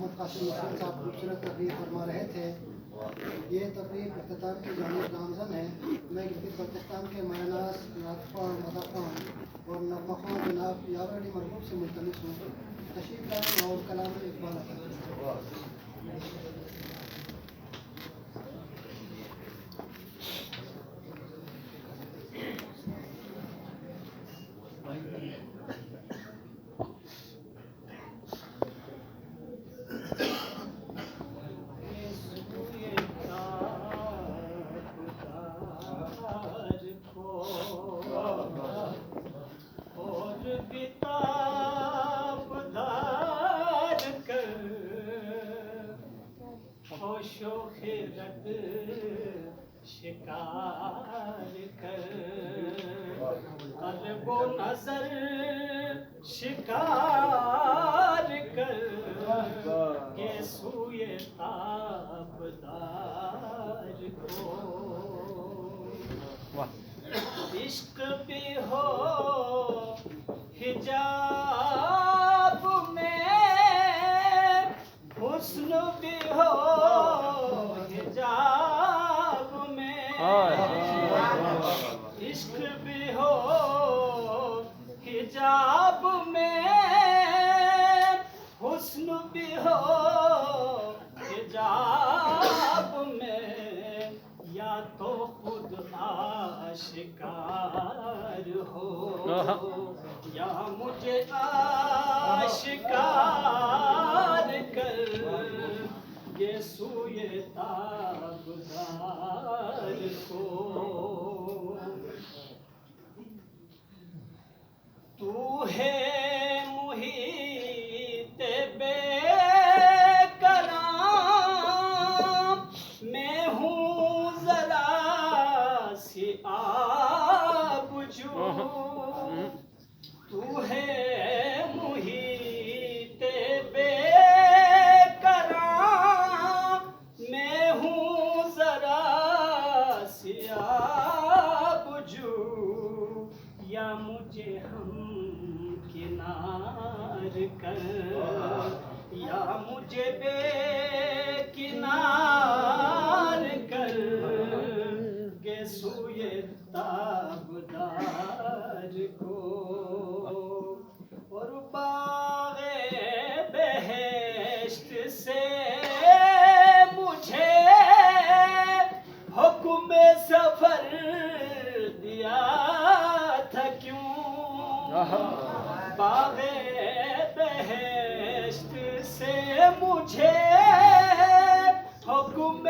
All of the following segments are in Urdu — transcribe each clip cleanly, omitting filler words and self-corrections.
محمد قاسم حسین صاحب خوبصورت تقریر فرما رہے تھے. یہ تقریر اختتام کی جانب گامزن ہے. میں گلگت بلتستان کے مایناز ناطقہ مدافع اور نغمہ خواں جناب یاور علی مرغوب سے ملتمس ہوں تشریف لائیں اور کلام اقبال ادا کریں. شکار کر قلب و نظر شکار کر یہ سوئے تابدار کو عشق بھی ہو حجاب میں حسن بھی ہو حجاب میں عشق بھی ہو حجاب میں حسن بھی ہو حجاب میں یا تو خود آشکار ہو یا مجھے آشکار کر یہ سوئے تابدار کو تو ہے محیط بے کرام میں ہوں ذرا سی آب جو تو ہے محیط بے کرام میں ہوں ذرا سی آب جو یا مجھے ہم کنار کر یا مجھے بے کنار کر کے سوئے تابدار کو اور باغ بہشت سے مجھے حکم سفر دیا تھا کیوں باغ بہشت سے مجھے حکم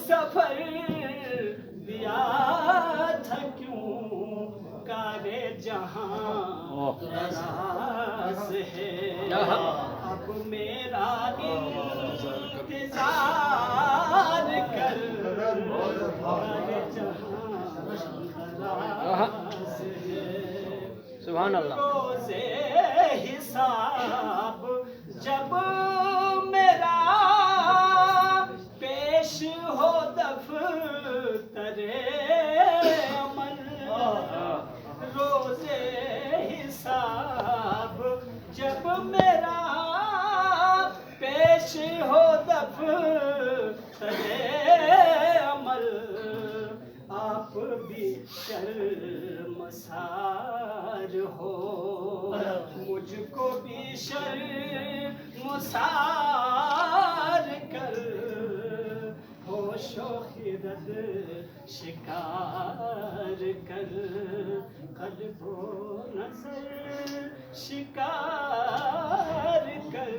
سفر دیا تھا کیوں کار جہاں دراز ہے اب میرا انتظار کر کار جہاں دراز ہے سبحان اللہ. روز حساب جب میرا پیش ہو دفتر عمل روز حساب جب میرا پیش ہو دفتر عمل آپ بھی شرمسار ہو مجھ کو بھی شرمسار کر ہوش و خرد شکار کر قلب و نظر شکار کر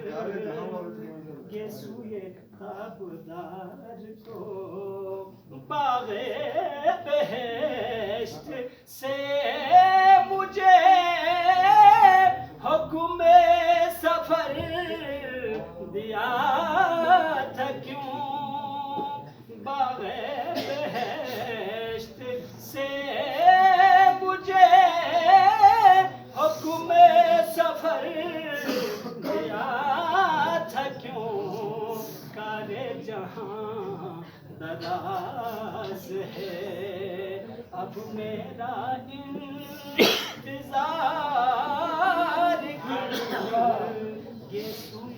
یہ سوئے تابدار کو باغ بہشت سے مجھے حکم سفر دیا تھا کیوں باغ بہشت سے مجھے حکم سفر دیا تھا کیوں کار جہاں دراز ہے اب میرا انتظار کر یہ سن